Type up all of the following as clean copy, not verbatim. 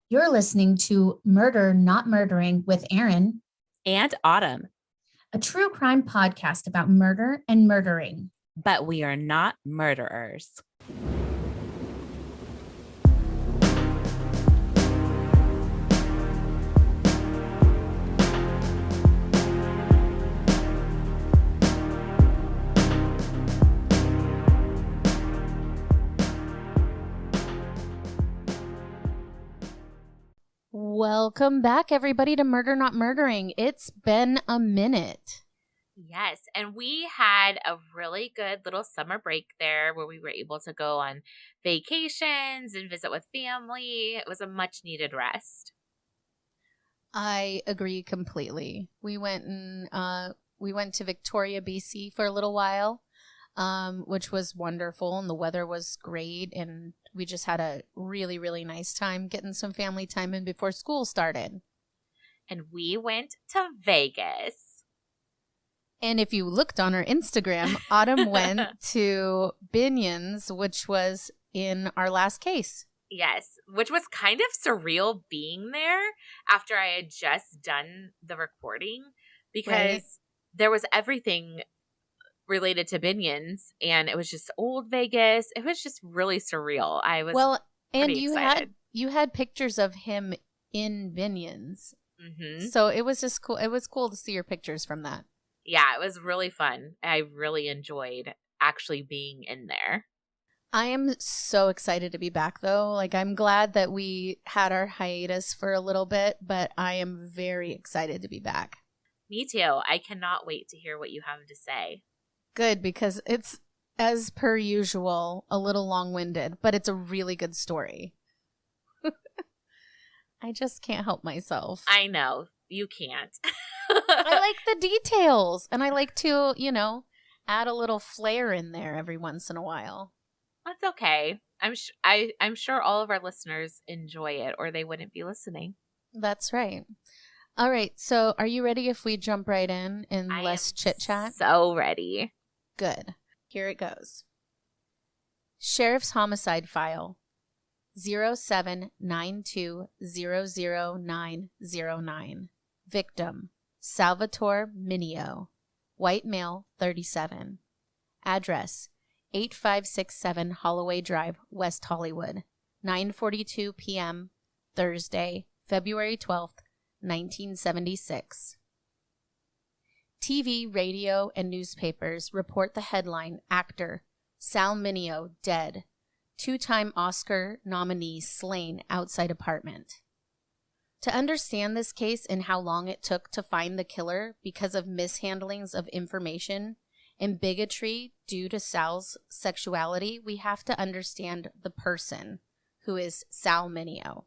You're listening to Murder Not Murdering with Erin, and Autumn, a true crime podcast about murder and murdering. but we are not murderers. Welcome back, everybody, to Murder Not Murdering. It's been a minute. Yes, and we had a really good little summer break there where we were able to go on vacations and visit with family. It was a much needed rest. I agree completely. We went to Victoria, BC for a little while, which was wonderful, and the weather was great, and we just had a really, really nice time getting some family time in before school started. And we went to Vegas. And if you looked on our Instagram, Autumn went to Binion's, which was in our last case. Yes, which was kind of surreal being there after I had just done the recording because there was everything related to Binion's, and it was just old Vegas. It was just really surreal. I was and excited. you had pictures of him in Binion's, Mm-hmm. so it was just cool. It was cool to see your pictures from that. Yeah, it was really fun. I really enjoyed actually being in there. I am so excited to be back, though. Like, I'm glad that we had our hiatus for a little bit, but I am very excited to be back. Me too. I cannot wait to hear what you have to say. Good, because it's, as per usual, a little long-winded, but it's a really good story. I just can't help myself. I know. You can't. I like the details, and I like to, add a little flair in there every once in a while. That's okay. I'm sure all of our listeners enjoy it, or they wouldn't be listening. That's right. All right. So, are you ready if we jump right in and less chit chat? So ready. Good. Here it goes. Sheriff's Homicide File 0792000909. Victim Salvatore Mineo. White male, 37. Address 8567 Holloway Drive, West Hollywood. 9:42 p.m. Thursday, February 12th, 1976. TV, radio, and newspapers report the headline, actor Sal Mineo dead. 2-time Oscar nominee slain outside apartment. To understand this case and how long it took to find the killer because of mishandlings of information and bigotry due to Sal's sexuality, we have to understand the person, who is Sal Mineo.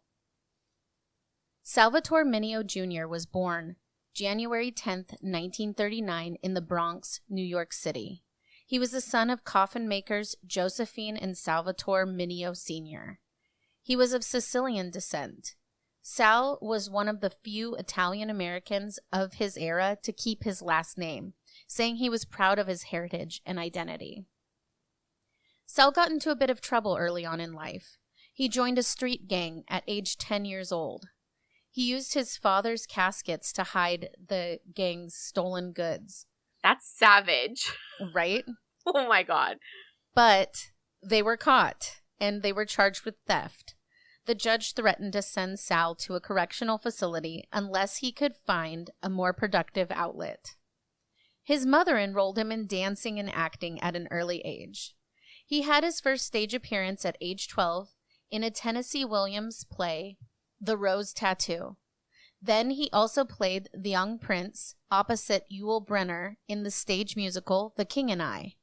Salvatore Mineo Jr. was born January 10th, 1939 in the Bronx, New York City. He was the son of coffin makers Josephine and Salvatore Mineo Sr. He was of Sicilian descent. Sal was one of the few Italian Americans of his era to keep his last name, saying he was proud of his heritage and identity. Sal got into a bit of trouble early on in life. He joined a street gang at age 10 years old. He used his father's caskets to hide the gang's stolen goods. That's savage. Right? Oh my God. But they were caught, and they were charged with theft. The judge threatened to send Sal to a correctional facility unless he could find a more productive outlet. His mother enrolled him in dancing and acting at an early age. He had his first stage appearance at age 12 in a Tennessee Williams play, The Rose Tattoo. Then he also played the young prince opposite Yul Brynner in the stage musical The King and I.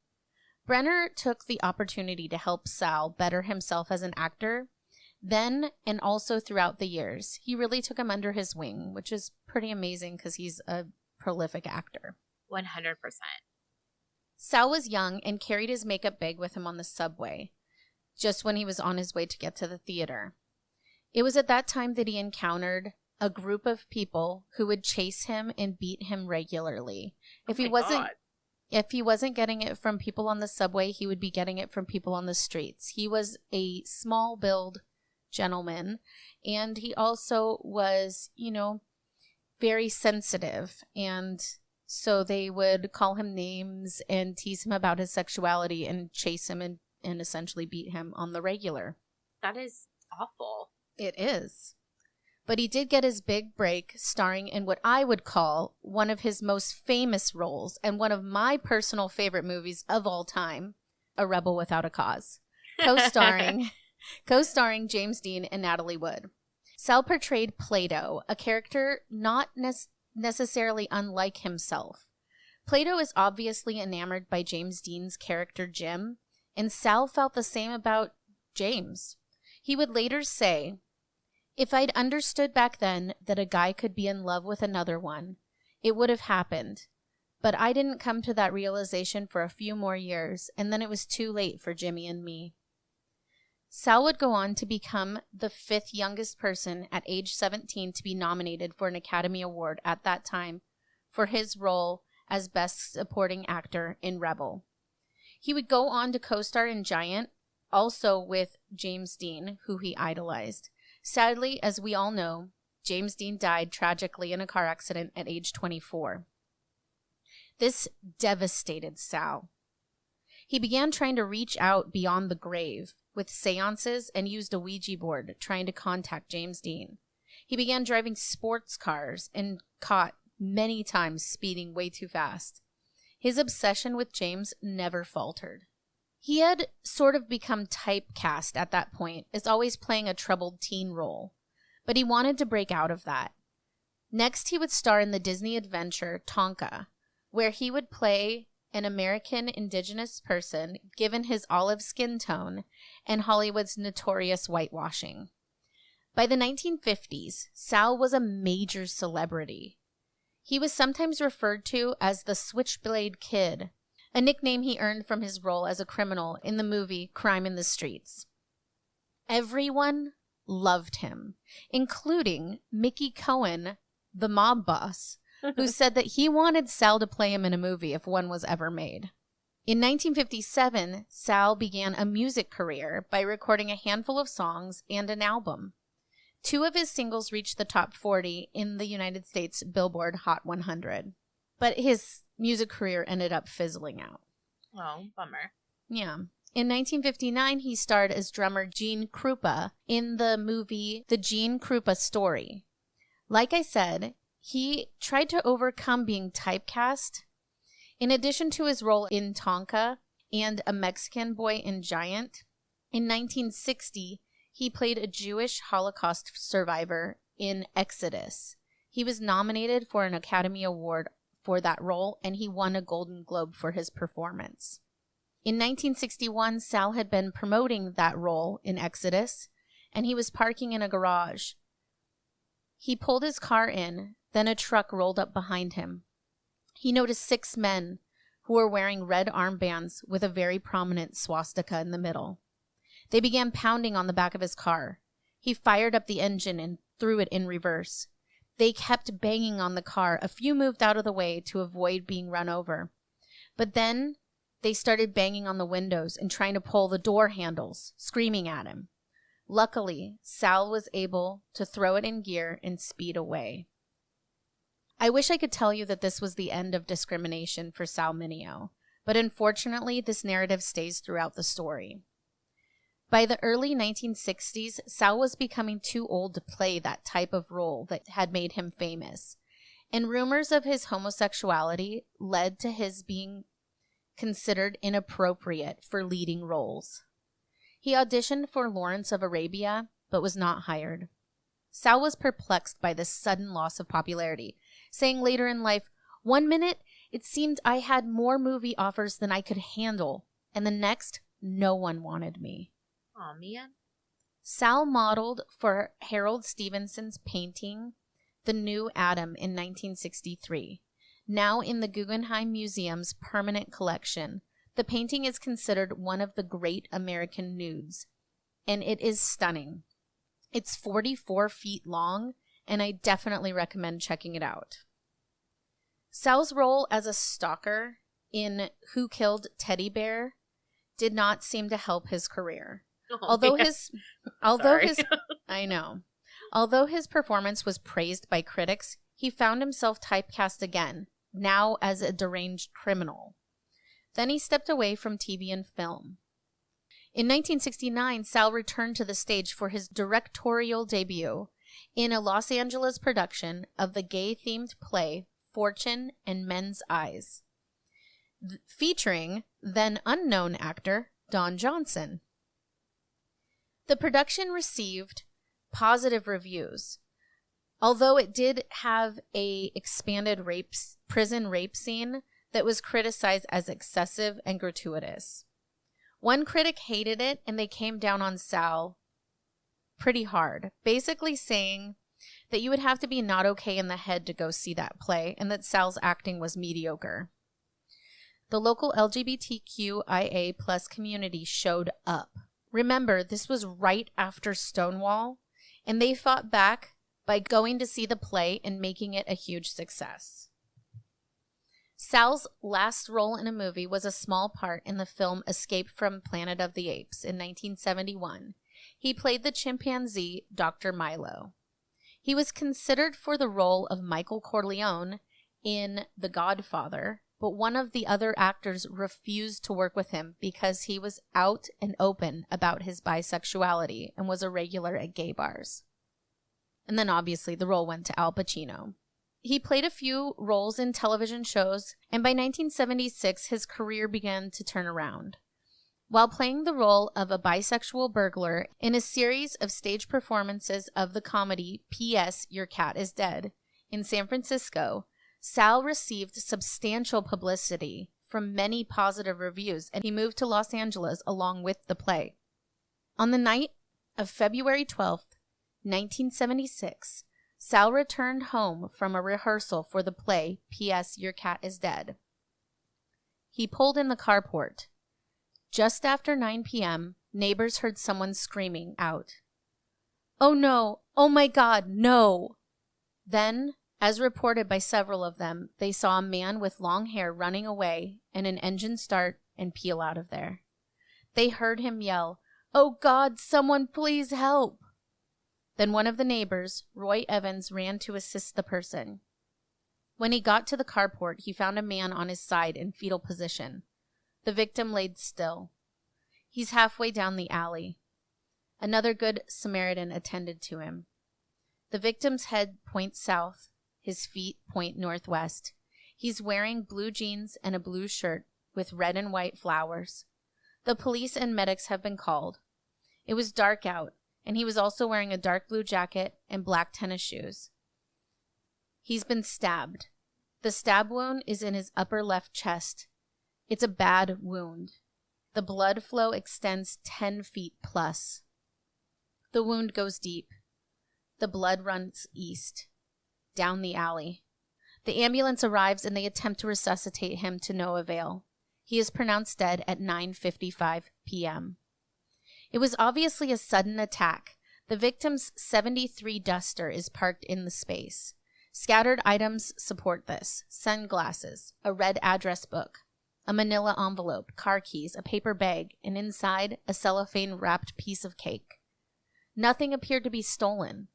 Brynner took the opportunity to help Sal better himself as an actor. Then and also throughout the years, he really took him under his wing, which is pretty amazing because he's a prolific actor. 100%. Sal was young and carried his makeup bag with him on the subway, just when he was on his way to get to the theater. It was at that time that he encountered a group of people who would chase him and beat him regularly. If he wasn't getting it from people on the subway, he would be getting it from people on the streets. He was a small build, gentleman. And he also was, very sensitive. And so they would call him names and tease him about his sexuality and chase him and essentially beat him on the regular. That is awful. It is. But he did get his big break starring in what I would call one of his most famous roles and one of my personal favorite movies of all time, A Rebel Without a Cause, co-starring James Dean and Natalie Wood. Sal portrayed Plato, a character not necessarily unlike himself. Plato is obviously enamored by James Dean's character Jim, and Sal felt the same about James. He would later say, "If I'd understood back then that a guy could be in love with another one, it would have happened. But I didn't come to that realization for a few more years, and then it was too late for Jimmy and me." Sal would go on to become the 5th youngest person at age 17 to be nominated for an Academy Award at that time for his role as Best Supporting Actor in Rebel. He would go on to co-star in Giant, also with James Dean, who he idolized. Sadly, as we all know, James Dean died tragically in a car accident at age 24. This devastated Sal. He began trying to reach out beyond the grave with seances and used a Ouija board trying to contact James Dean. He began driving sports cars and caught many times speeding way too fast. His obsession with James never faltered. He had sort of become typecast at that point as always playing a troubled teen role, but he wanted to break out of that. Next, he would star in the Disney adventure Tonka, where he would play an American indigenous person given his olive skin tone and Hollywood's notorious whitewashing. By the 1950s, Sal was a major celebrity. He was sometimes referred to as the Switchblade Kid, a nickname he earned from his role as a criminal in the movie Crime in the Streets. Everyone loved him, including Mickey Cohen, the mob boss, who said that he wanted Sal to play him in a movie if one was ever made. In 1957, Sal began a music career by recording a handful of songs and an album. 2 of his singles reached the top 40 in the United States Billboard Hot 100, but his music career ended up fizzling out. Oh, bummer. Yeah. In 1959, he starred as drummer Gene Krupa in the movie The Gene Krupa Story. Like I said, he tried to overcome being typecast. In addition to his role in Tonka and a Mexican boy in Giant, in 1960, he played a Jewish Holocaust survivor in Exodus. He was nominated for an Academy Award for that role, and he won a Golden Globe for his performance. In 1961, Sal had been promoting that role in Exodus, and he was parking in a garage. He pulled his car in, then a truck rolled up behind him. He noticed 6 men who were wearing red armbands with a very prominent swastika in the middle. They began pounding on the back of his car. He fired up the engine and threw it in reverse. They kept banging on the car. A few moved out of the way to avoid being run over. But then they started banging on the windows and trying to pull the door handles, screaming at him. Luckily, Sal was able to throw it in gear and speed away. I wish I could tell you that this was the end of discrimination for Sal Mineo, but unfortunately, this narrative stays throughout the story. By the early 1960s, Sal was becoming too old to play that type of role that had made him famous, and rumors of his homosexuality led to his being considered inappropriate for leading roles. He auditioned for Lawrence of Arabia, but was not hired. Sal was perplexed by this sudden loss of popularity, saying later in life, "One minute, it seemed I had more movie offers than I could handle, and the next, no one wanted me." Aw, man. Sal modeled for Harold Stevenson's painting, The New Adam, in 1963. Now in the Guggenheim Museum's permanent collection, the painting is considered one of the great American nudes, and it is stunning. It's 44 feet long, and I definitely recommend checking it out. Sal's role as a stalker in Who Killed Teddy Bear did not seem to help his career. Oh, Although man. his Sorry. I know. Although his performance was praised by critics, he found himself typecast again, now as a deranged criminal. Then he stepped away from TV and film. In 1969, Sal returned to the stage for his directorial debut in a Los Angeles production of the gay-themed play Fortune and Men's Eyes, featuring then unknown actor Don Johnson. The production received positive reviews, although it did have a expanded prison rape scene that was criticized as excessive and gratuitous. One critic hated it, and they came down on Sal pretty hard, basically saying that you would have to be not okay in the head to go see that play, and that Sal's acting was mediocre. The local LGBTQIA+ community showed up. Remember, this was right after Stonewall, and they fought back by going to see the play and making it a huge success. Sal's last role in a movie was a small part in the film Escape from Planet of the Apes in 1971. He played the chimpanzee Dr. Milo. He was considered for the role of Michael Corleone in The Godfather, but one of the other actors refused to work with him because he was out and open about his bisexuality and was a regular at gay bars. And then obviously the role went to Al Pacino. He played a few roles in television shows, and by 1976 his career began to turn around. While playing the role of a bisexual burglar in a series of stage performances of the comedy P.S. Your Cat is Dead in San Francisco, Sal received substantial publicity from many positive reviews, and he moved to Los Angeles along with the play. On the night of February 12th, 1976, Sal returned home from a rehearsal for the play P.S. Your Cat is Dead. He pulled in the carport. Just after 9 p.m., neighbors heard someone screaming out, "Oh no! Oh my God, no!" Then, as reported by several of them, they saw a man with long hair running away and an engine start and peel out of there. They heard him yell, "Oh God, someone please help!" Then one of the neighbors, Roy Evans, ran to assist the person. When he got to the carport, he found a man on his side in fetal position. The victim laid still. He's halfway down the alley. Another good Samaritan attended to him. The victim's head points south. His feet point northwest. He's wearing blue jeans and a blue shirt with red and white flowers. The police and medics have been called. It was dark out, and he was also wearing a dark blue jacket and black tennis shoes. He's been stabbed. The stab wound is in his upper left chest. It's a bad wound. The blood flow extends 10 feet plus. The wound goes deep. The blood runs east, down the alley. The ambulance arrives and they attempt to resuscitate him to no avail. He is pronounced dead at 9:55 p.m. It was obviously a sudden attack. The victim's 73 Duster is parked in the space. Scattered items support this: sunglasses, a red address book, a manila envelope, car keys, a paper bag, and inside a cellophane-wrapped piece of cake. Nothing appeared to be stolen.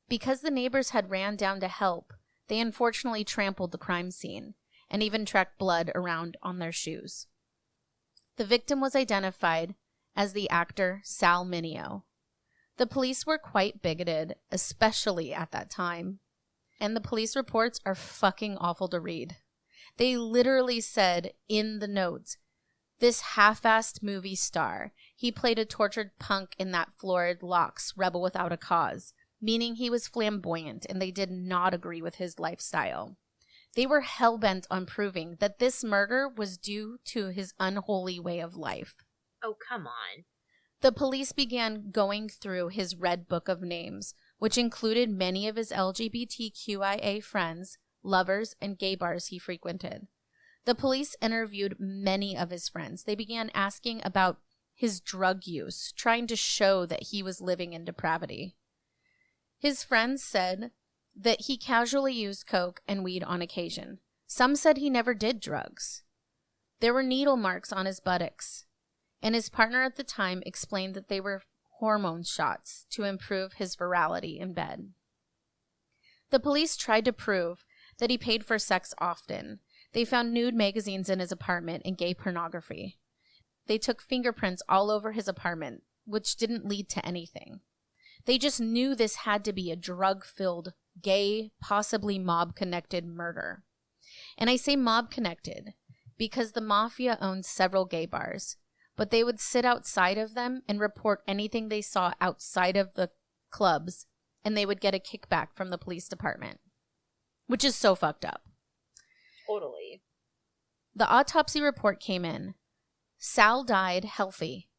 Because the neighbors had ran down to help, they unfortunately trampled the crime scene and even tracked blood around on their shoes. The victim was identified as the actor Sal Mineo. The police were quite bigoted, especially at that time, and the police reports are fucking awful to read. They literally said in the notes, "This half-assed movie star, he played a tortured punk in that florid locks, rebel without a cause," meaning he was flamboyant and they did not agree with his lifestyle. They were hell-bent on proving that this murder was due to his unholy way of life. Oh, come on. The police began going through his red book of names, which included many of his LGBTQIA friends, lovers, and gay bars he frequented. The police interviewed many of his friends. They began asking about his drug use, trying to show that he was living in depravity. His friends said that he casually used coke and weed on occasion. Some said he never did drugs. There were needle marks on his buttocks, and his partner at the time explained that they were hormone shots to improve his virality in bed. The police tried to prove that he paid for sex often. They found nude magazines in his apartment and gay pornography. They took fingerprints all over his apartment, which didn't lead to anything. They just knew this had to be a drug-filled, gay, possibly mob-connected murder. And I say mob-connected because the mafia owned several gay bars, but they would sit outside of them and report anything they saw outside of the clubs, and they would get a kickback from the police department, which is so fucked up. Totally. The autopsy report came in. Sal died healthy.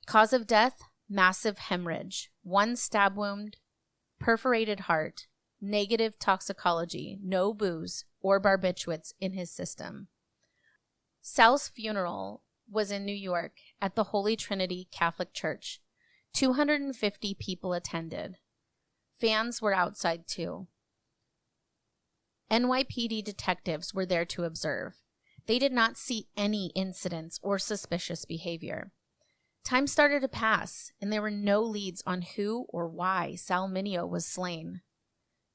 Cause of death, massive hemorrhage, 1 stab wound, perforated heart, negative toxicology, no booze or barbiturates in his system. Sal's funeral was in New York at the Holy Trinity Catholic Church. 250 people attended. Fans were outside too. NYPD detectives were there to observe. They did not see any incidents or suspicious behavior. Time started to pass, and there were no leads on who or why Sal Mineo was slain.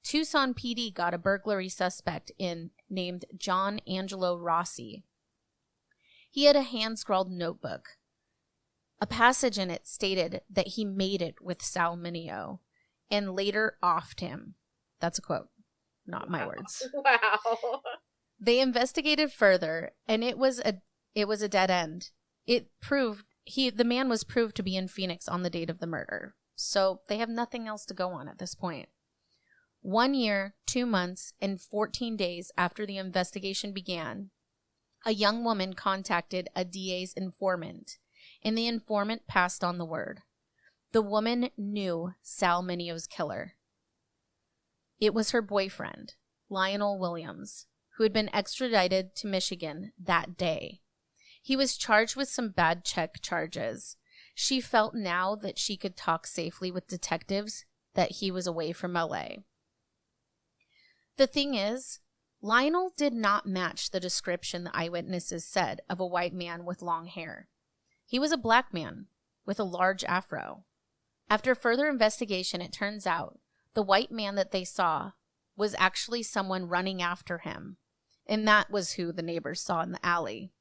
Tucson PD got a burglary suspect named John Angelo Rossi. He had a hand-scrawled notebook. A passage in it stated that he made it with Sal Mineo and later offed him. That's a quote, not my words. Wow. They investigated further, and it was a dead end. It proved the man was proved to be in Phoenix on the date of the murder. So they have nothing else to go on at this point. 1 year, 2 months, and 14 days after the investigation began, a young woman contacted a DA's informant, and the informant passed on the word. The woman knew Sal Mineo's killer. It was her boyfriend, Lionel Williams, who had been extradited to Michigan that day. He was charged with some bad check charges. She felt now that she could talk safely with detectives that he was away from LA. The thing is, Lionel did not match the description the eyewitnesses said of a white man with long hair. He was a black man with a large afro. After further investigation, it turns out the white man that they saw was actually someone running after him, and that was who the neighbors saw in the alley.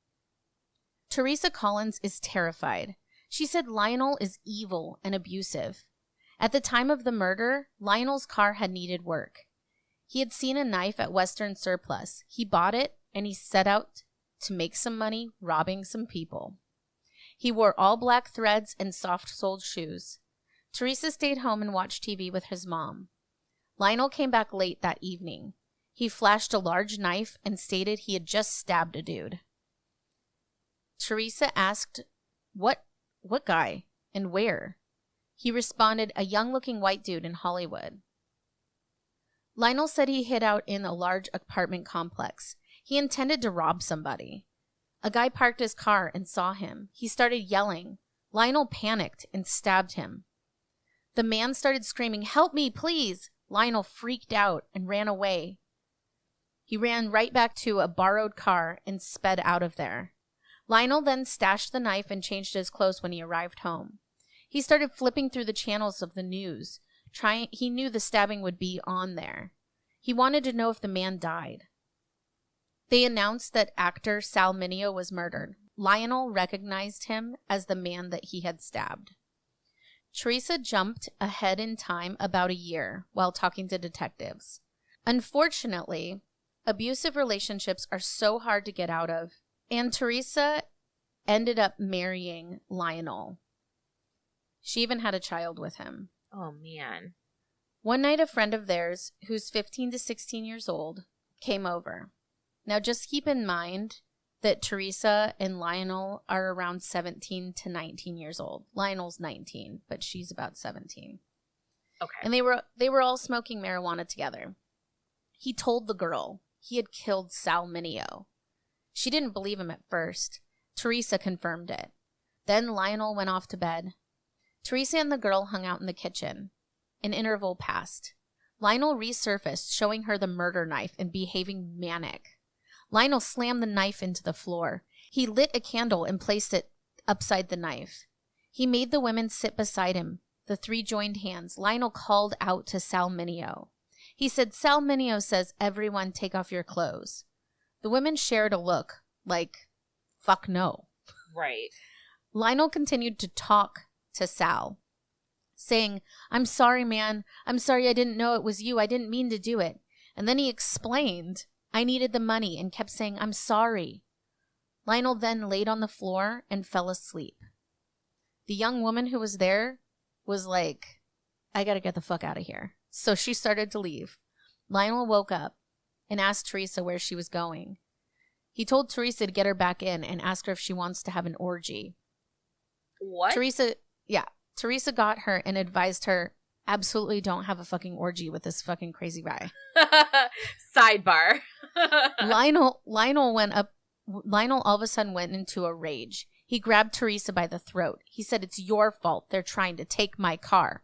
Teresa Collins is terrified. She said Lionel is evil and abusive. At the time of the murder, Lionel's car had needed work. He had seen a knife at Western Surplus. He bought it, and he set out to make some money robbing some people. He wore all black threads and soft-soled shoes. Teresa stayed home and watched TV with his mom. Lionel came back late that evening. He flashed a large knife and stated he had just stabbed a dude. Teresa asked, What guy and where? He responded, a young-looking white dude in Hollywood. Lionel said he hid out in a large apartment complex. He intended to rob somebody. A guy parked his car and saw him. He started yelling. Lionel panicked and stabbed him. The man started screaming, "Help me, please!" Lionel freaked out and ran away. He ran right back to a borrowed car and sped out of there. Lionel then stashed the knife and changed his clothes when he arrived home. He started flipping through the channels of the news. He knew the stabbing would be on there. He wanted to know if the man died. They announced that actor Sal Mineo was murdered. Lionel recognized him as the man that he had stabbed. Teresa jumped ahead in time about a year while talking to detectives. Unfortunately, abusive relationships are so hard to get out of, and Teresa ended up marrying Lionel. She even had a child with him. Oh, man. One night, a friend of theirs, who's 15 to 16 years old, came over. Now, just keep in mind that Teresa and Lionel are around 17 to 19 years old. Lionel's 19, but she's about 17. Okay. And they were all smoking marijuana together. He told the girl he had killed Sal Mineo. She didn't believe him at first. Teresa confirmed it. Then Lionel went off to bed. Teresa and the girl hung out in the kitchen. An interval passed. Lionel resurfaced, showing her the murder knife and behaving manic. Lionel slammed the knife into the floor. He lit a candle and placed it upside the knife. He made the women sit beside him. The three joined hands. Lionel called out to Sal Mineo. He said, Sal Mineo says, everyone take off your clothes. The women shared a look like, fuck no. Right. Lionel continued to talk to Sal, saying, I'm sorry, man. I'm sorry I didn't know it was you. I didn't mean to do it. And then he explained I needed the money and kept saying, I'm sorry. Lionel then laid on the floor and fell asleep. The young woman who was there was like, I gotta get the fuck out of here. So she started to leave. Lionel woke up and asked Teresa where she was going. He told Teresa to get her back in and ask her if she wants to have an orgy. What? Teresa got her and advised her, absolutely don't have a fucking orgy with this fucking crazy guy. Sidebar. Lionel all of a sudden went into a rage. He grabbed Teresa by the throat. He said, it's your fault. They're trying to take my car.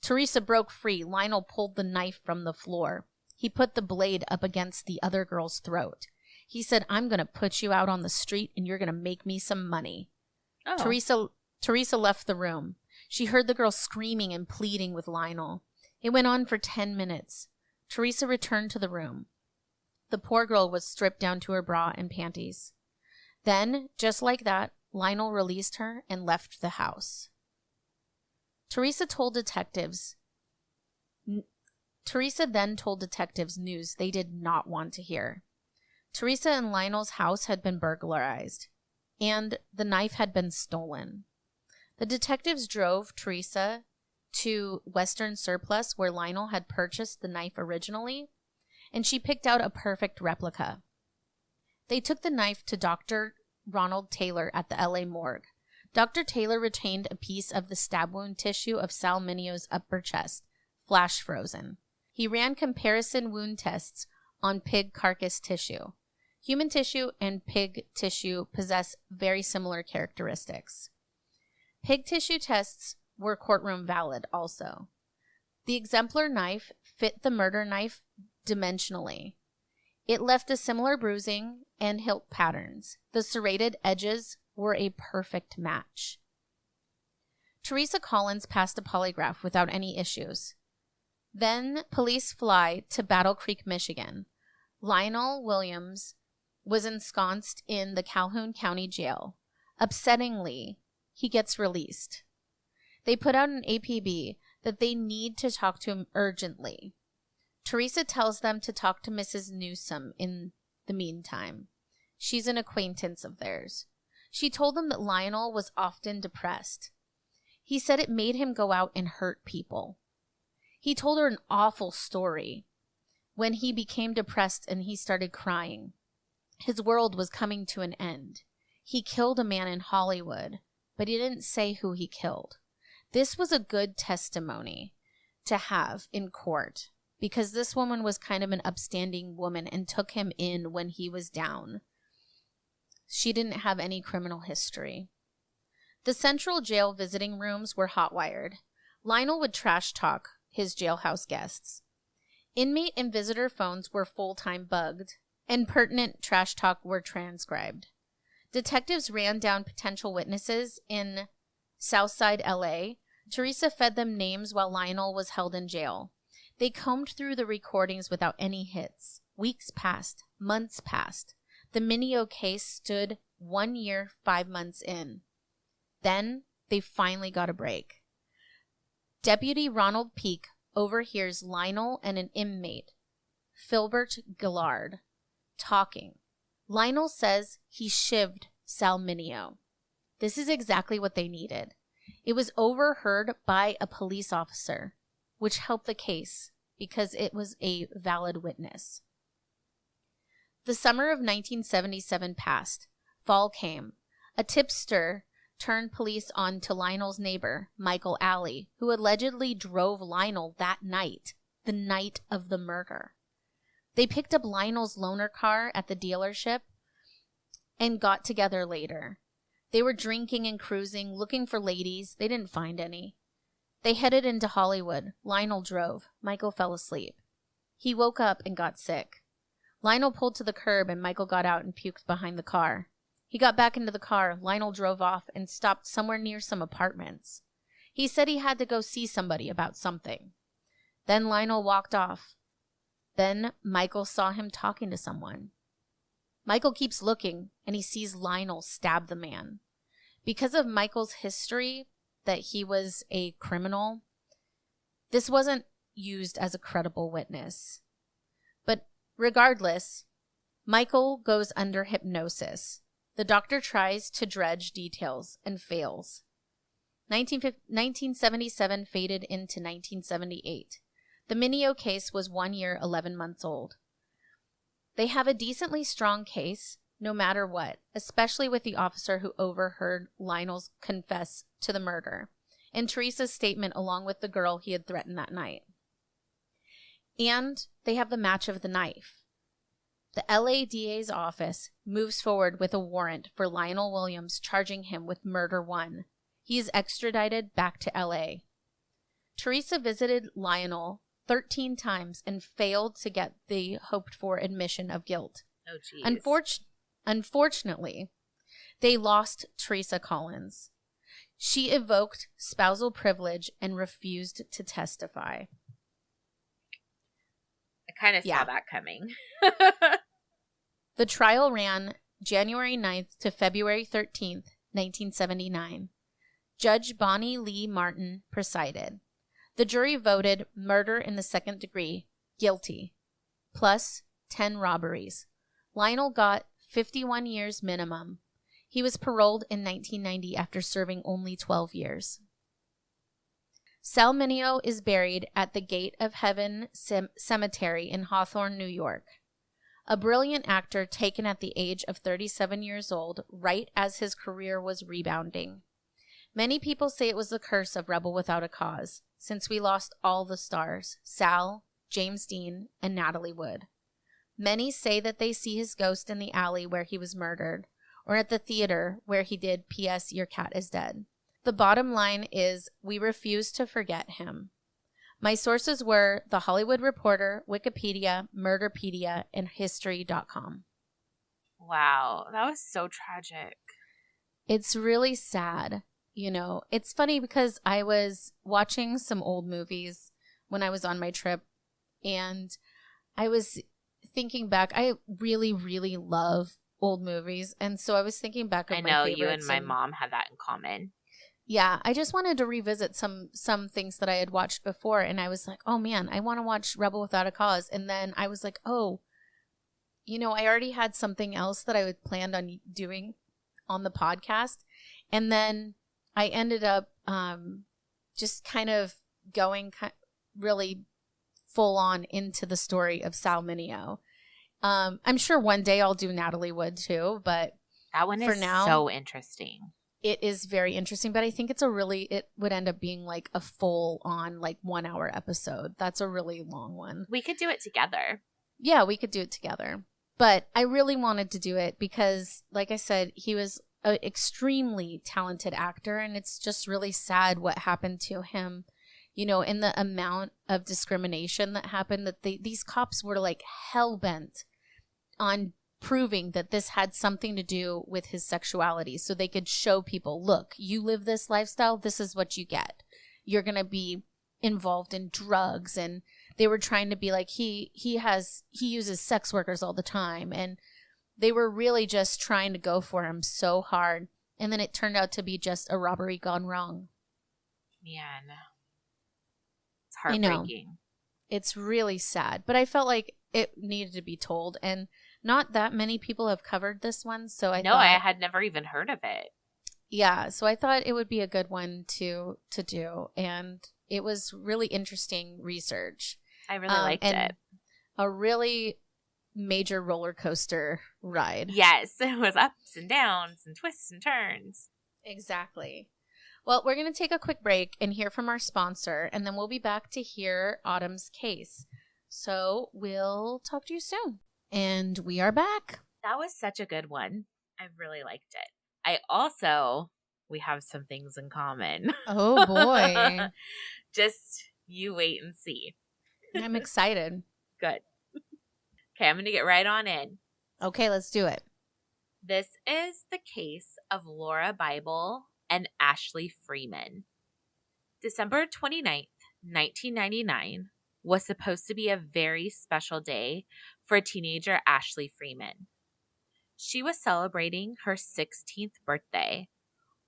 Teresa broke free. Lionel pulled the knife from the floor. He put the blade up against the other girl's throat. He said, I'm going to put you out on the street and you're going to make me some money. Oh. Teresa left the room. She heard the girl screaming and pleading with Lionel. It went on for 10 minutes. Teresa returned to the room. The poor girl was stripped down to her bra and panties. Then, just like that, Lionel released her and left the house. Teresa then told detectives news they did not want to hear. Teresa and Lionel's house had been burglarized, and the knife had been stolen. The detectives drove Teresa to Western Surplus, where Lionel had purchased the knife originally, and she picked out a perfect replica. They took the knife to Dr. Ronald Taylor at the LA morgue. Dr. Taylor retained a piece of the stab wound tissue of Sal Mineo's upper chest, flash frozen. He ran comparison wound tests on pig carcass tissue. Human tissue and pig tissue possess very similar characteristics. Pig tissue tests were courtroom valid also. The exemplar knife fit the murder knife dimensionally. It left a similar bruising and hilt patterns. The serrated edges were a perfect match. Teresa Collins passed a polygraph without any issues. Then police fly to Battle Creek, Michigan. Lionel Williams was ensconced in the Calhoun County Jail. Upsettingly, he gets released. They put out an APB that they need to talk to him urgently. Teresa tells them to talk to Mrs. Newsom in the meantime. She's an acquaintance of theirs. She told them that Lionel was often depressed. He said it made him go out and hurt people. He told her an awful story when he became depressed and he started crying. His world was coming to an end. He killed a man in Hollywood, but he didn't say who he killed. This was a good testimony to have in court, because this woman was kind of an upstanding woman and took him in when he was down. She didn't have any criminal history. The central jail visiting rooms were hotwired. Lionel would trash talk his jailhouse guests. Inmate and visitor phones were full-time bugged, and pertinent trash talk were transcribed. Detectives ran down potential witnesses in Southside LA. Teresa fed them names while Lionel was held in jail. They combed through the recordings without any hits. Weeks passed. Months passed. The Mineo case stood 1 year, 5 months in. Then they finally got a break. Deputy Ronald Peake overhears Lionel and an inmate, Filbert Gillard, talking. Lionel says he shivved Sal Mineo. This is exactly what they needed. It was overheard by a police officer, which helped the case because it was a valid witness. The summer of 1977 passed. Fall came. A tipster turned police on to Lionel's neighbor, Michael Alley, who allegedly drove Lionel that night, the night of the murder. They picked up Lionel's loaner car at the dealership and got together later. They were drinking and cruising, looking for ladies. They didn't find any. They headed into Hollywood. Lionel drove. Michael fell asleep. He woke up and got sick. Lionel pulled to the curb and Michael got out and puked behind the car. He got back into the car. Lionel drove off and stopped somewhere near some apartments. He said he had to go see somebody about something. Then Lionel walked off. Then Michael saw him talking to someone. Michael keeps looking, and he sees Lionel stab the man. Because of Michael's history, that he was a criminal, this wasn't used as a credible witness. But regardless, Michael goes under hypnosis. The doctor tries to dredge details and fails. 1977 faded into 1978. The Mineo case was 1 year, 11 months old. They have a decently strong case, no matter what, especially with the officer who overheard Lionel's confess to the murder and Teresa's statement along with the girl he had threatened that night. And they have the match of the knife. The LA DA's office moves forward with a warrant for Lionel Williams, charging him with murder 1. He is extradited back to LA. Teresa visited Lionel 13 times and failed to get the hoped-for admission of guilt. Oh, geez. Unfortunately, they lost Teresa Collins. She evoked spousal privilege and refused to testify. I kind of saw that coming. The trial ran January 9th to February 13th, 1979. Judge Bonnie Lee Martin presided. The jury voted murder in the second degree, guilty, plus 10 robberies. Lionel got 51 years minimum. He was paroled in 1990 after serving only 12 years. Sal Mineo is buried at the Gate of Heaven Cemetery in Hawthorne, New York. A brilliant actor taken at the age of 37 years old, right as his career was rebounding. Many people say it was the curse of Rebel Without a Cause, since we lost all the stars, Sal, James Dean, and Natalie Wood. Many say that they see his ghost in the alley where he was murdered, or at the theater where he did P.S. Your Cat is Dead. The bottom line is we refuse to forget him. My sources were The Hollywood Reporter, Wikipedia, Murderpedia, and History.com. Wow, that was so tragic. It's really sad. You know, it's funny because I was watching some old movies when I was on my trip, and I was thinking back. I really, really love old movies, and so I was thinking back of my favorites. I know you and my mom had that in common. Yeah, I just wanted to revisit some things that I had watched before, and I was like, oh man, I want to watch Rebel Without a Cause. And then I was like, oh, you know, I already had something else that I had planned on doing on the podcast. And then I ended up just kind of going really full on into the story of Sal Mineo. I'm sure one day I'll do Natalie Wood too, but that one is so interesting. It is very interesting, but I think it would end up being like a full on like 1 hour episode. That's a really long one. We could do it together. Yeah, we could do it together. But I really wanted to do it because, like I said, he was an extremely talented actor, and it's just really sad what happened to him, you know, in the amount of discrimination that happened, that these cops were like hell-bent on proving that this had something to do with his sexuality, so they could show people, look, you live this lifestyle, this is what you get. You're going to be involved in drugs, and they were trying to be like, he uses sex workers all the time, and they were really just trying to go for him so hard, and then it turned out to be just a robbery gone wrong. Man, it's heartbreaking. It's really sad, but I felt like it needed to be told, and not that many people have covered this one, so I had never even heard of it. Yeah, so I thought it would be a good one to do, and it was really interesting research. I really liked it. A really major roller coaster ride. Yes, it was ups and downs and twists and turns. Exactly. Well, we're going to take a quick break and hear from our sponsor, and then we'll be back to hear Autumn's case. So we'll talk to you soon. And we are back. That was such a good one. I really liked it. We have some things in common. Oh, boy. Just you wait and see. I'm excited. Good. Okay, I'm going to get right on in. Okay, let's do it. This is the case of Lauria Bible and Ashley Freeman. December 29th, 1999 was supposed to be a very special day for teenager Ashley Freeman. She was celebrating her 16th birthday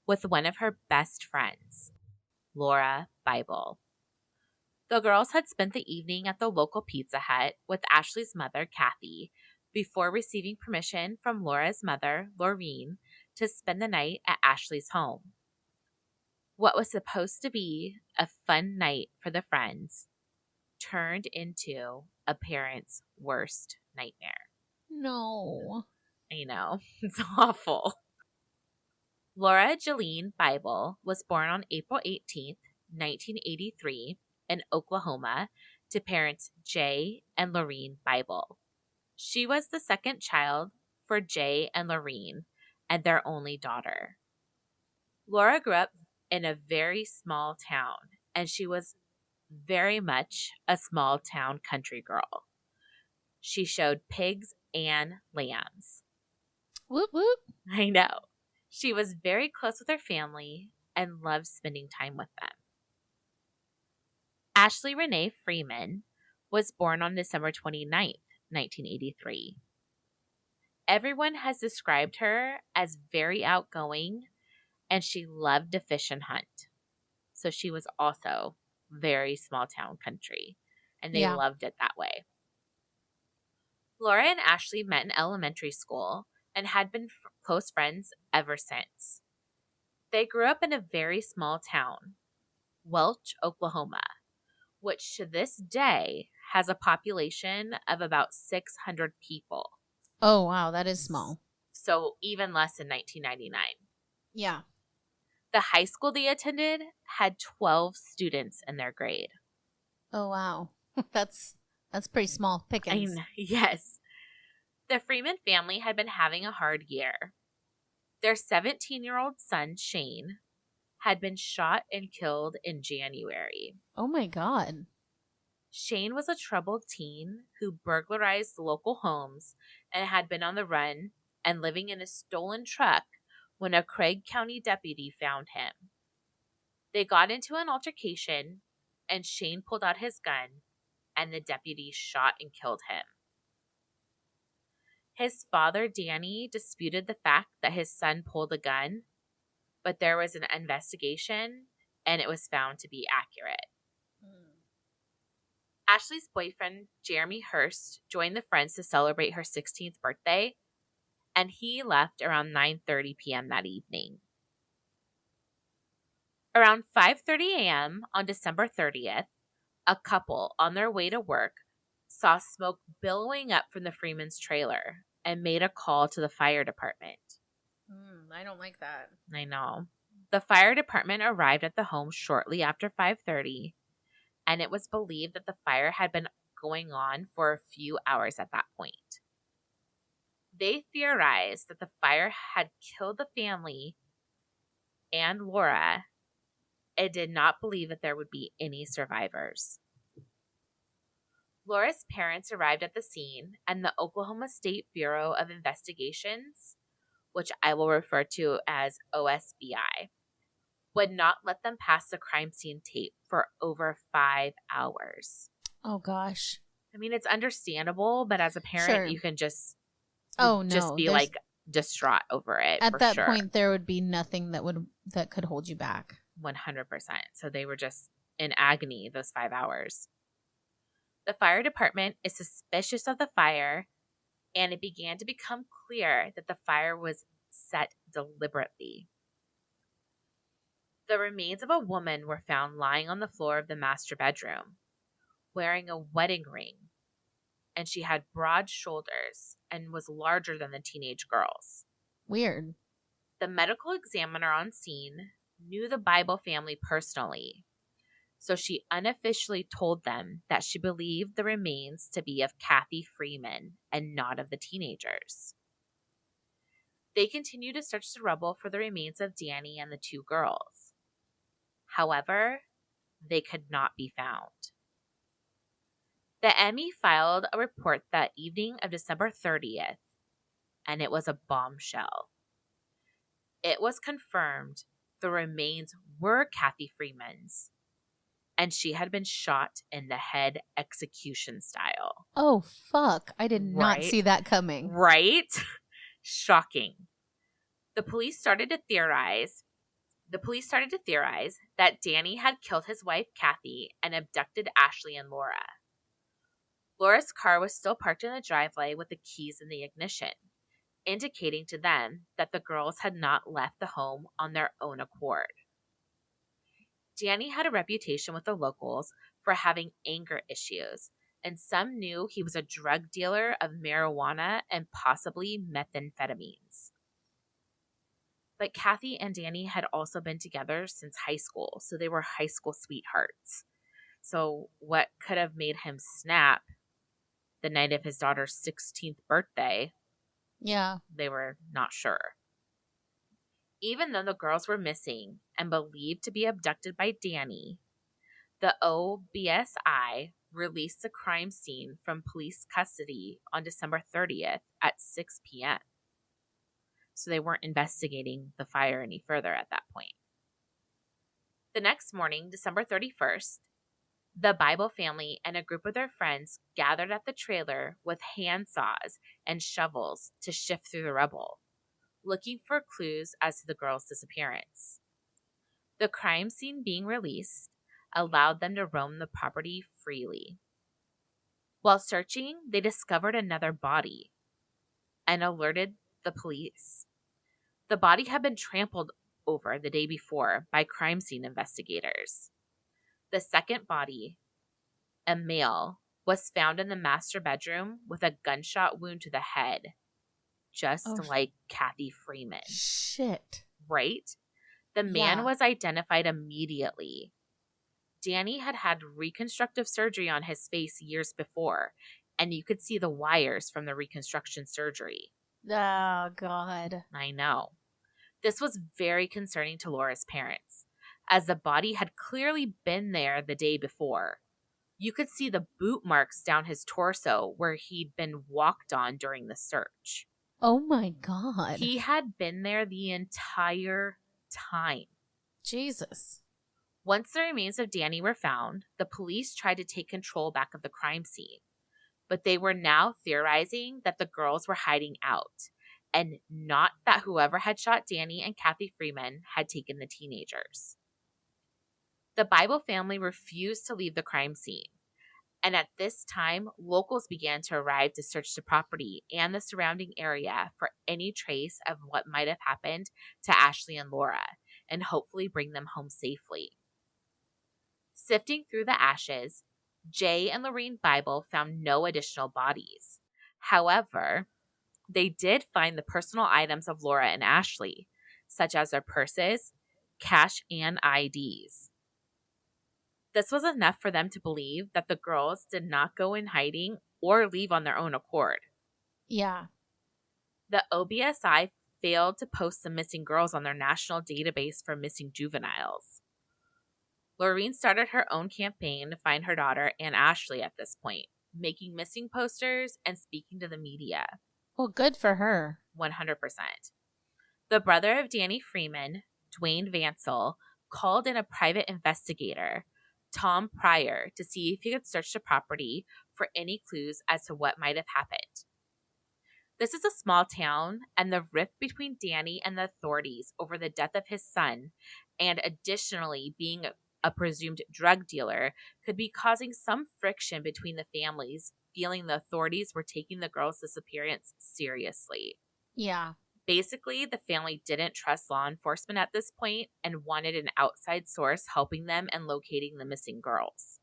with one of her best friends, Lauria Bible. The girls had spent the evening at the local Pizza Hut with Ashley's mother, Kathy, before receiving permission from Laura's mother, Laureen, to spend the night at Ashley's home. What was supposed to be a fun night for the friends turned into a parent's worst nightmare. No. I know, it's awful. Lauria Jeline Bible was born on April 18th, 1983 in Oklahoma to parents Jay and Laureen Bible. She was the second child for Jay and Laureen and their only daughter. Lauria grew up in a very small town, and she was very much a small town country girl. She showed pigs and lambs. Whoop, whoop. I know. She was very close with her family and loved spending time with them. Ashley Renee Freeman was born on December 29th, 1983. Everyone has described her as very outgoing, and she loved to fish and hunt. So she was also very small town country, and they loved it that way. Lauria and Ashley met in elementary school and had been close friends ever since. They grew up in a very small town, Welch, Oklahoma, which to this day has a population of about 600 people. Oh, wow. That is small. So even less in 1999. Yeah. The high school they attended had 12 students in their grade. Oh, wow. That's pretty small pickings. Yes. The Freeman family had been having a hard year. Their 17-year-old son, Shane, had been shot and killed in January. Oh, my God. Shane was a troubled teen who burglarized local homes and had been on the run and living in a stolen truck when a Craig County deputy found him. They got into an altercation, and Shane pulled out his gun, and the deputy shot and killed him. His father, Danny, disputed the fact that his son pulled a gun, but there was an investigation, and it was found to be accurate. Ashley's boyfriend, Jeremy Hurst, joined the friends to celebrate her 16th birthday, and he left around 9:30 p.m. that evening. Around 5:30 a.m. on December 30th, a couple on their way to work saw smoke billowing up from the Freeman's trailer and made a call to the fire department. I don't like that. I know. The fire department arrived at the home shortly after 5:30, and it was believed that the fire had been going on for a few hours at that point. They theorized that the fire had killed the family and Lauria, and did not believe that there would be any survivors. Laura's parents arrived at the scene, and the Oklahoma State Bureau of Investigations, which I will refer to as OSBI, would not let them pass the crime scene tape for over 5 hours. Oh, gosh. I mean, it's understandable, but as a parent, Sure. you can just be like distraught over it. At that sure. point, there would be nothing that could hold you back. 100%. So they were just in agony those 5 hours. The fire department is suspicious of the fire, and it began to become clear that the fire was set deliberately. The remains of a woman were found lying on the floor of the master bedroom, wearing a wedding ring, and she had broad shoulders and was larger than the teenage girls. Weird. The medical examiner on scene knew the Bible family personally, so she unofficially told them that she believed the remains to be of Kathy Freeman and not of the teenagers. They continued to search the rubble for the remains of Danny and the two girls. However, they could not be found. The ME filed a report that evening of December 30th, and it was a bombshell. It was confirmed the remains were Kathy Freeman's, and she had been shot in the head execution style. Oh, fuck. I did not see that coming. Right? Shocking. The police started to theorize that Danny had killed his wife, Kathy, and abducted Ashley and Laura. Laura's car was still parked in the driveway with the keys in the ignition, indicating to them that the girls had not left the home on their own accord. Danny had a reputation with the locals for having anger issues, and some knew he was a drug dealer of marijuana and possibly methamphetamines. But Kathy and Danny had also been together since high school, so they were high school sweethearts. So what could have made him snap the night of his daughter's 16th birthday? Yeah. They were not sure. Even though the girls were missing and believed to be abducted by Danny, the OBSI released the crime scene from police custody on December 30th at 6 p.m. So they weren't investigating the fire any further at that point. The next morning, December 31st, the Bible family and a group of their friends gathered at the trailer with handsaws and shovels to shift through the rubble, looking for clues as to the girls' disappearance. The crime scene being released allowed them to roam the property freely. While searching, they discovered another body and alerted the police. The body had been trampled over the day before by crime scene investigators. The second body, a male, was found in the master bedroom with a gunshot wound to the head, just like Kathy Freeman. Shit. Right? The man was identified immediately. Danny had had reconstructive surgery on his face years before, and you could see the wires from the reconstruction surgery. Oh, God. I know. This was very concerning to Laura's parents, as the body had clearly been there the day before. You could see the boot marks down his torso where he'd been walked on during the search. Oh, my God. He had been there the entire time. Jesus. Once the remains of Danny were found, the police tried to take control back of the crime scene, but they were now theorizing that the girls were hiding out, and not that whoever had shot Danny and Kathy Freeman had taken the teenagers. The Bible family refused to leave the crime scene, and at this time, locals began to arrive to search the property and the surrounding area for any trace of what might have happened to Ashley and Laura, and hopefully bring them home safely. Sifting through the ashes, Jay and Lauria Bible found no additional bodies. However, they did find the personal items of Laura and Ashley, such as their purses, cash, and IDs. This was enough for them to believe that the girls did not go in hiding or leave on their own accord. Yeah. The OBSI failed to post the missing girls on their national database for missing juveniles. Lauria started her own campaign to find her daughter and Ashley at this point, making missing posters and speaking to the media. Well, good for her. 100%. The brother of Danny Freeman, Dwayne Vansell, called in a private investigator, Tom Pryor, to see if he could search the property for any clues as to what might have happened. This is a small town, and the rift between Danny and the authorities over the death of his son, and additionally being a presumed drug dealer, could be causing some friction between the families, feeling the authorities were taking the girl's disappearance seriously. Yeah. Basically, the family didn't trust law enforcement at this point and wanted an outside source helping them and locating the missing girls.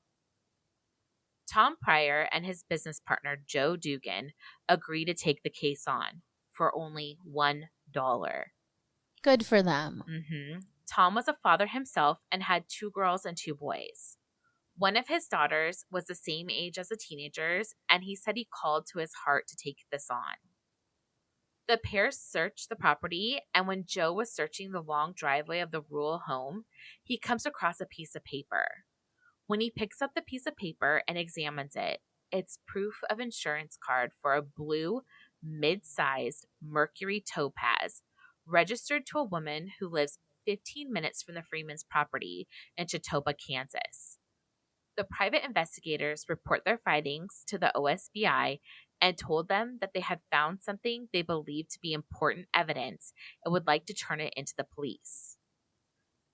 Tom Pryor and his business partner, Joe Dugan, agreed to take the case on for only $1. Good for them. Tom was a father himself and had 2 girls and 2 boys. One of his daughters was the same age as the teenagers, and he said he called to his heart to take this on. The pair searched the property, and when Joe was searching the long driveway of the rural home, he comes across a piece of paper. When he picks up the piece of paper and examines it, it's proof of insurance card for a blue mid-sized Mercury topaz registered to a woman who lives 15 minutes from the Freeman's property in Chautauqua, Kansas. The private investigators report their findings to the OSBI and told them that they had found something they believed to be important evidence and would like to turn it into the police.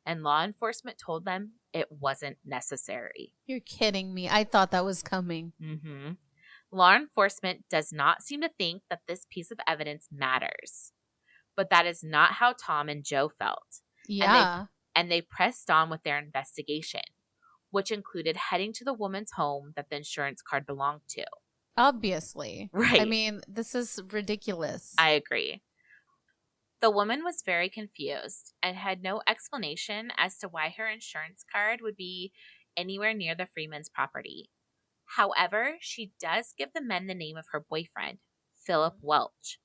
And law enforcement told them it wasn't necessary. You're kidding me. I thought that was coming. Mm-hmm. Law enforcement does not seem to think that this piece of evidence matters. But that is not how Tom and Joe felt. Yeah. And they pressed on with their investigation, which included heading to the woman's home that the insurance card belonged to. Obviously. Right. I mean, this is ridiculous. I agree. The woman was very confused and had no explanation as to why her insurance card would be anywhere near the Freeman's property. However, she does give the men the name of her boyfriend, Philip Welch.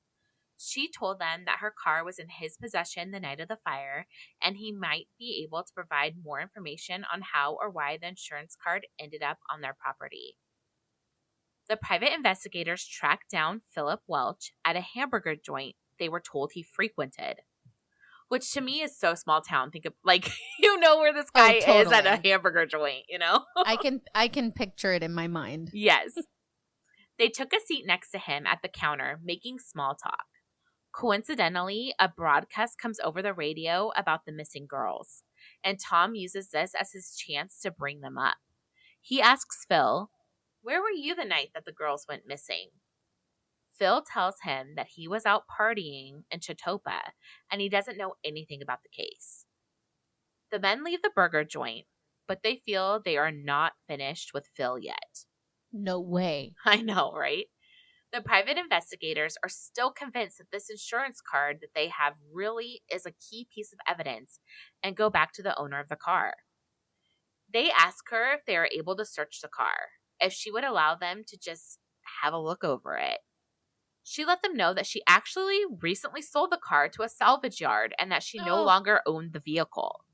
She told them that her car was in his possession the night of the fire, and he might be able to provide more information on how or why the insurance card ended up on their property. The private investigators tracked down Philip Welch at a hamburger joint they were told he frequented, which to me is so small town. Think of, like, you know where this guy is at a hamburger joint, you know? I can picture it in my mind. Yes. They took a seat next to him at the counter, making small talk. Coincidentally, a broadcast comes over the radio about the missing girls, and Tom uses this as his chance to bring them up. He asks Phil, "Where were you the night that the girls went missing?" Phil tells him that he was out partying in Chautauqua, and he doesn't know anything about the case. The men leave the burger joint, but they feel they are not finished with Phil yet. No way. I know, right? The private investigators are still convinced that this insurance card that they have really is a key piece of evidence and go back to the owner of the car. They ask her if they are able to search the car, if she would allow them to just have a look over it. She let them know that she actually recently sold the car to a salvage yard and that she no longer owned the vehicle.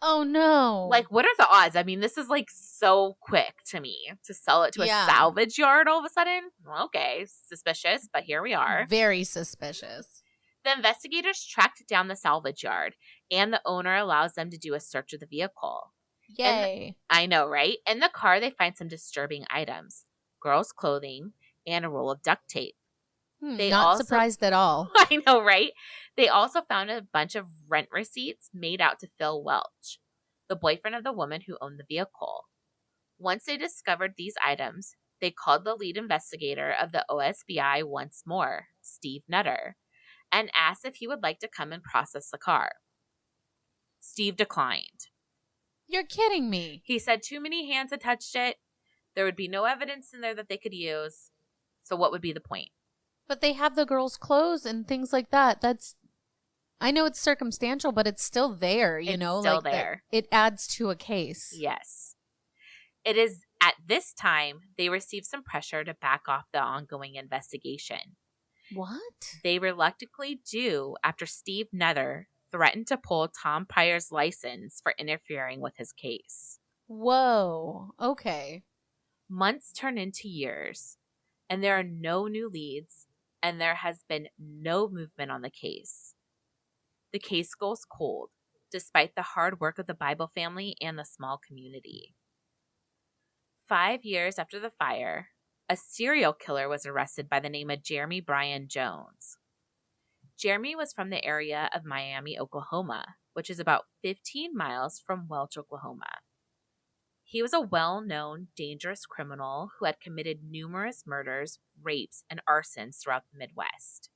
Oh, no. Like, what are the odds? I mean, this is like so quick to me to sell it to a salvage yard all of a sudden. Okay, suspicious, but here we are. Very suspicious. The investigators tracked down the salvage yard, and the owner allows them to do a search of the vehicle. Yay. I know, right? In the car, they find some disturbing items, girls' clothing, and a roll of duct tape. Not surprised at all. I know, right? They also found a bunch of rent receipts made out to Phil Welch, the boyfriend of the woman who owned the vehicle. Once they discovered these items, they called the lead investigator of the OSBI once more, Steve Nutter, and asked if he would like to come and process the car. Steve declined. You're kidding me. He said too many hands had touched it. There would be no evidence in there that they could use. So what would be the point? But they have the girls' clothes and things like that. I know it's circumstantial, but it's still there, you know? It's still there. It adds to a case. Yes. It is at this time they receive some pressure to back off the ongoing investigation. What? They reluctantly do after Steve Nutter threatened to pull Tom Pryor's license for interfering with his case. Whoa. Okay. Months turn into years, and there are no new leads, and there has been no movement on the case. The case goes cold, despite the hard work of the Bible family and the small community. 5 years after the fire, a serial killer was arrested by the name of Jeremy Brian Jones. Jeremy was from the area of Miami, Oklahoma, which is about 15 miles from Welch, Oklahoma. He was a well-known, dangerous criminal who had committed numerous murders, rapes, and arsons throughout the Midwest.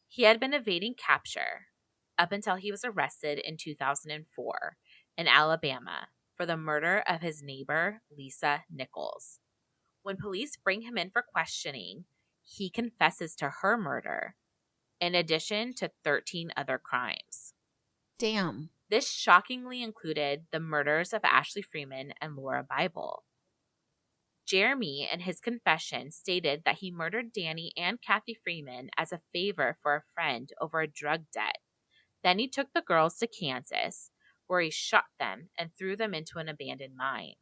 He had been evading capture up until he was arrested in 2004 in Alabama for the murder of his neighbor, Lisa Nichols. When police bring him in for questioning, he confesses to her murder, in addition to 13 other crimes. Damn. This shockingly included the murders of Ashley Freeman and Lauria Bible. Jeremy, in his confession, stated that he murdered Danny and Kathy Freeman as a favor for a friend over a drug debt. Then he took the girls to Kansas, where he shot them and threw them into an abandoned mine.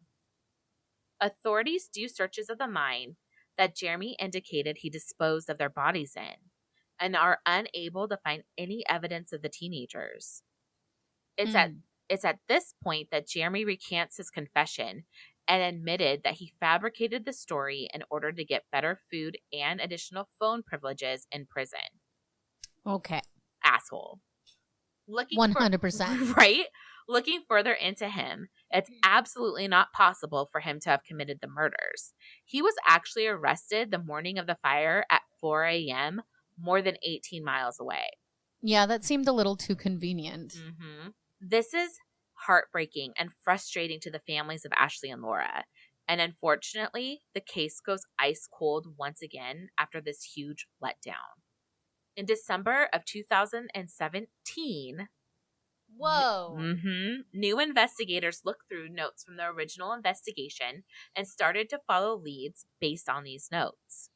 Authorities do searches of the mine, that Jeremy indicated he disposed of their bodies in, and are unable to find any evidence of the teenagers. It's at this point that Jeremy recants his confession and admitted that he fabricated the story in order to get better food and additional phone privileges in prison. Okay. Asshole. 100%. Right? Looking further into him, it's absolutely not possible for him to have committed the murders. He was actually arrested the morning of the fire at 4 a.m., more than 18 miles away. Yeah, that seemed a little too convenient. Mm-hmm. This is heartbreaking and frustrating to the families of Ashley and Laura. And unfortunately, the case goes ice cold once again after this huge letdown. In December of 2017, Whoa. new investigators looked through notes from the original investigation and started to follow leads based on these notes.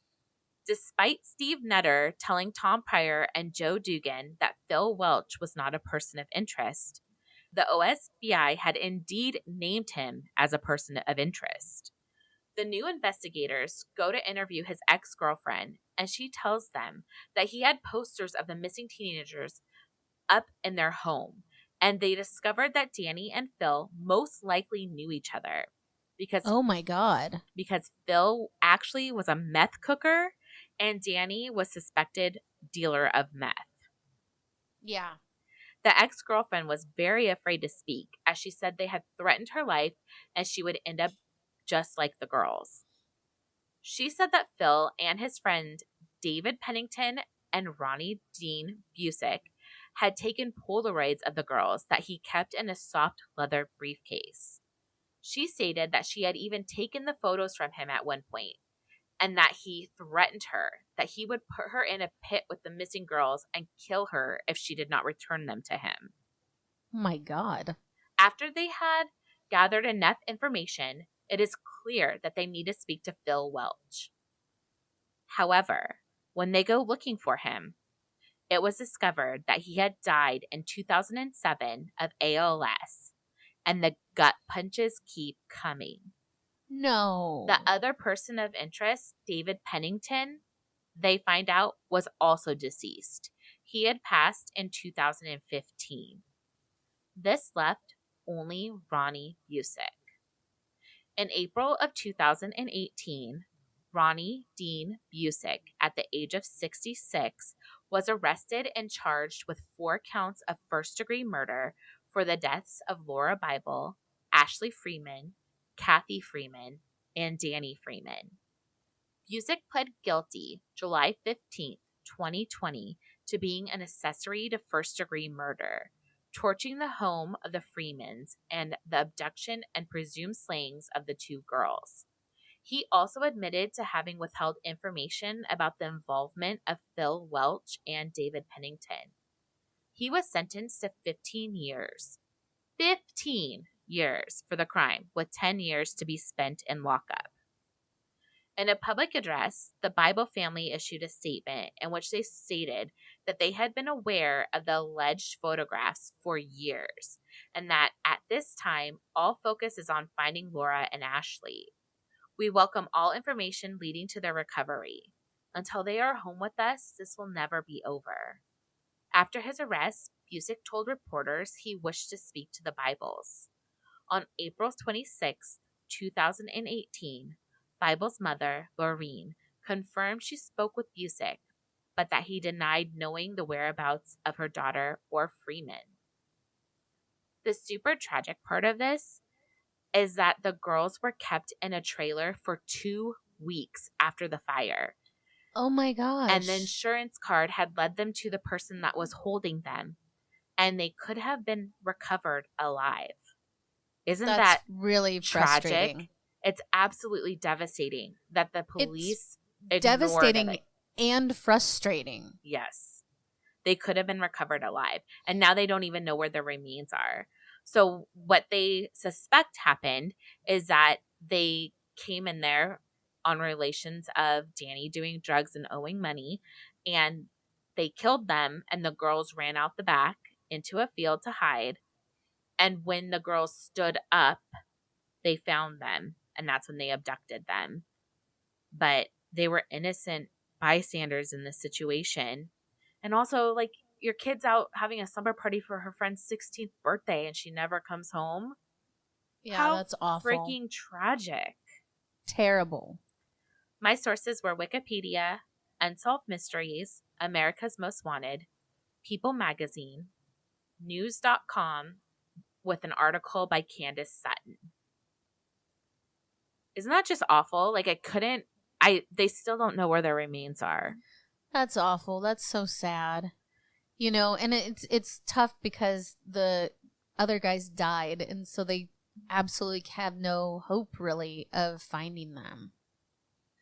Despite Steve Nutter telling Tom Pryor and Joe Dugan that Phil Welch was not a person of interest, the OSBI had indeed named him as a person of interest. The new investigators go to interview his ex-girlfriend, and she tells them that he had posters of the missing teenagers up in their home, and they discovered that Danny and Phil most likely knew each other because Oh my God. because Phil actually was a meth cooker and Danny was suspected dealer of meth. Yeah. The ex-girlfriend was very afraid to speak, as she said they had threatened her life and she would end up just like the girls. She said that Phil and his friend David Pennington and Ronnie Dean Busick had taken Polaroids of the girls that he kept in a soft leather briefcase. She stated that she had even taken the photos from him at one point, and that he threatened her that he would put her in a pit with the missing girls and kill her if she did not return them to him. Oh my God. After they had gathered enough information, it is clear that they need to speak to Phil Welch. However, when they go looking for him, it was discovered that he had died in 2007 of ALS, and the gut punches keep coming. No. The other person of interest, David Pennington, they find out was also deceased. He had passed in 2015. This left only Ronnie Busick. In April of 2018, Ronnie Dean Busick, at the age of 66, was arrested and charged with 4 counts of first-degree murder for the deaths of Lauria Bible, Ashley Freeman, Kathy Freeman, and Danny Freeman. Busick pled guilty July 15, 2020, to being an accessory to first-degree murder, torching the home of the Freemans, and the abduction and presumed slayings of the 2 girls. He also admitted to having withheld information about the involvement of Phil Welch and David Pennington. He was sentenced to 15 years. 15 years for the crime, with 10 years to be spent in lockup. In a public address, the Bible family issued a statement in which they stated that they had been aware of the alleged photographs for years, and that at this time, all focus is on finding Laura and Ashley. We welcome all information leading to their recovery. Until they are home with us, this will never be over. After his arrest, Busick told reporters he wished to speak to the Bibles. On April 26, 2018, Bible's mother, Lauria, confirmed she spoke with Busick, but that he denied knowing the whereabouts of her daughter or Freeman. The super tragic part of this is that the girls were kept in a trailer for 2 weeks after the fire. Oh my gosh. And the insurance card had led them to the person that was holding them, and they could have been recovered alive. Isn't that really tragic? frustrating? It's absolutely devastating that the police ignored devastating it. And frustrating. Yes. They could have been recovered alive, and now they don't even know where their remains are. So what they suspect happened is that they came in there on relations of Danny doing drugs and owing money, and they killed them, and the girls ran out the back into a field to hide. And when the girls stood up, they found them, and that's when they abducted them. But they were innocent bystanders in this situation. And also, like, your kid's out having a slumber party for her friend's 16th birthday and she never comes home. Yeah, How that's awful. Freaking tragic. Terrible. My sources were Wikipedia, Unsolved Mysteries, America's Most Wanted, People Magazine, News.com, with an article by Candace Sutton. Isn't that just awful? Like, they still don't know where their remains are. That's awful. That's so sad. You know, and it's tough because the other guys died, and so they absolutely have no hope, really, of finding them.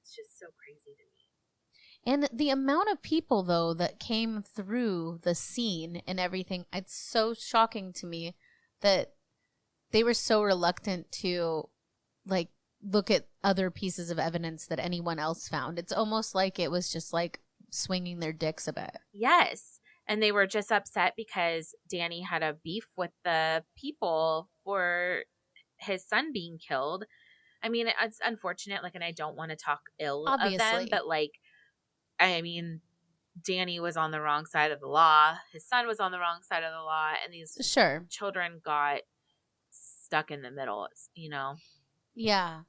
It's just so crazy to me. And the amount of people, though, that came through the scene and everything, it's so shocking to me that they were so reluctant to, like, look at other pieces of evidence that anyone else found. It's almost like it was just, like, swinging their dicks a bit. Yes. And they were just upset because Danny had a beef with the people for his son being killed. I mean, it's unfortunate, like, and I don't want to talk ill of them, but, like, I mean, Danny was on the wrong side of the law. His son was on the wrong side of the law, and these children got stuck in the middle, you know? Yeah.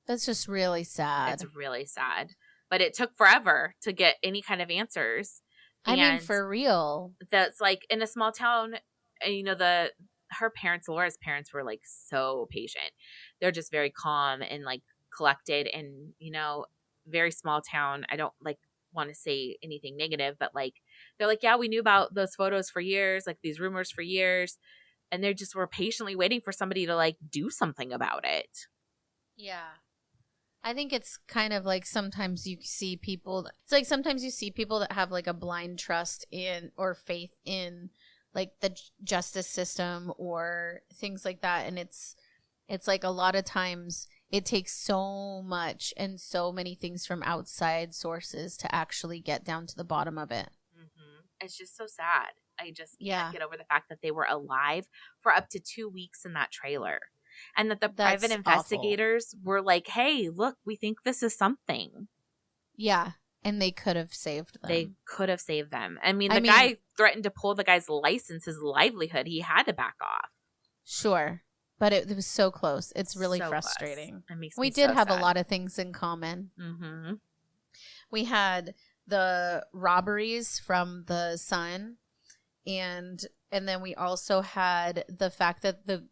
That's just really sad. It's really sad. But it took forever to get any kind of answers. I mean, for real. That's, like, in a small town, you know, Laura's parents were, like, so patient. They're just very calm and, like, collected and, you know, very small town. I don't, like, want to say anything negative, but, like, they're like, yeah, we knew about those photos for years, like, these rumors for years. And they just were patiently waiting for somebody to, like, do something about it. Yeah. I think it's kind of like sometimes you see people that have, like, a blind trust in or faith in, like, the justice system or things like that. And it's like a lot of times it takes so much and so many things from outside sources to actually get down to the bottom of it. Mm-hmm. It's just so sad. I just can't get over the fact that they were alive for up to 2 weeks in that trailer. And that the private investigators were like, hey, look, we think this is something. Yeah. And they could have saved them. I mean, the guy threatened to pull the guy's license, his livelihood. He had to back off. Sure. But it was so close. It's really frustrating. We did have a lot of things in common. Mm-hmm. We had the robberies from the son. And then we also had the fact that the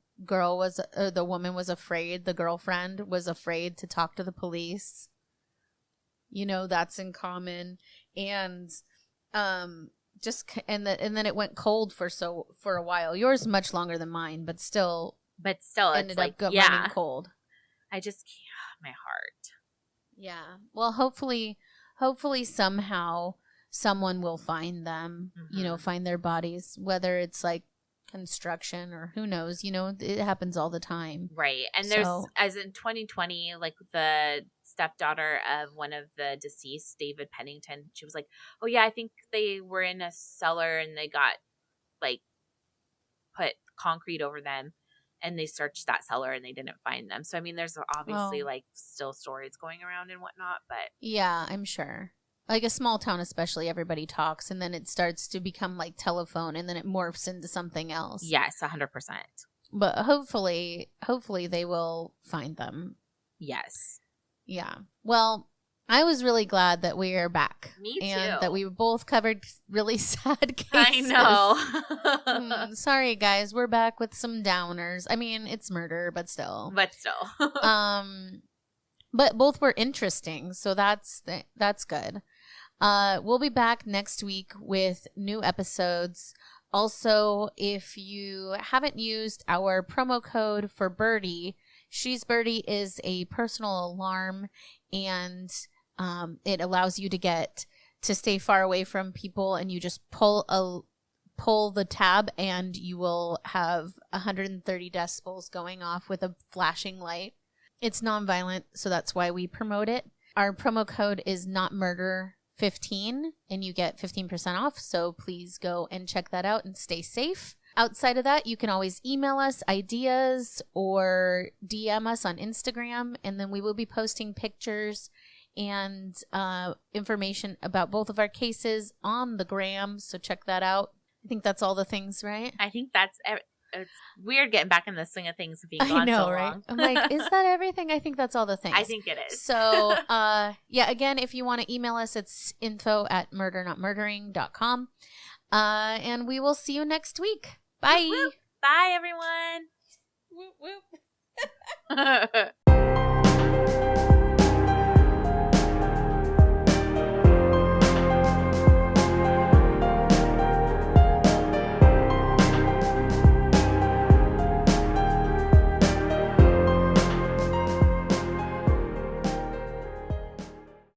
woman was afraid, the girlfriend was afraid to talk to the police. You know, that's in common. And and then it went cold for a while. Yours much longer than mine, but still ended up running cold. I just can't, my heart. Yeah. Well, hopefully somehow someone will find them, you know, find their bodies, whether it's like construction or who knows, you know, it happens all the time. Right. And there's, as in 2020, like the stepdaughter of one of the deceased, David Pennington, she was like, oh yeah, I think they were in a cellar and they got, like, put concrete over them and they searched that cellar and they didn't find them. So, I mean, there's obviously like still stories going around and whatnot, but yeah, I'm sure. Like a small town especially, everybody talks, and then it starts to become like telephone, and then it morphs into something else. Yes, 100%. But hopefully they will find them. Yes. Yeah. Well, I was really glad that we are back. Me too. And that we both covered really sad cases. I know. Sorry, guys. We're back with some downers. I mean, it's murder, but still. But both were interesting, so that's good. We'll be back next week with new episodes. Also, if you haven't used our promo code for Birdie, She's Birdie is a personal alarm, and it allows you to stay far away from people, and you just pull the tab and you will have 130 decibels going off with a flashing light. It's nonviolent, so that's why we promote it. Our promo code is NotMurder15, and you get 15% off, so please go and check that out and stay safe. Outside of that, you can always email us ideas or DM us on Instagram, and then we will be posting pictures and information about both of our cases on the gram. So check that out. I think that's all the things, right? I think it's weird getting back in the swing of things being gone I know, so right? long. I'm like, is that everything? I think that's all the things. I think it is. So, yeah, again, if you want to email us, it's info@murdernotmurdering.com. And we will see you next week. Bye. Whoop, whoop. Bye, everyone. Whoop, whoop.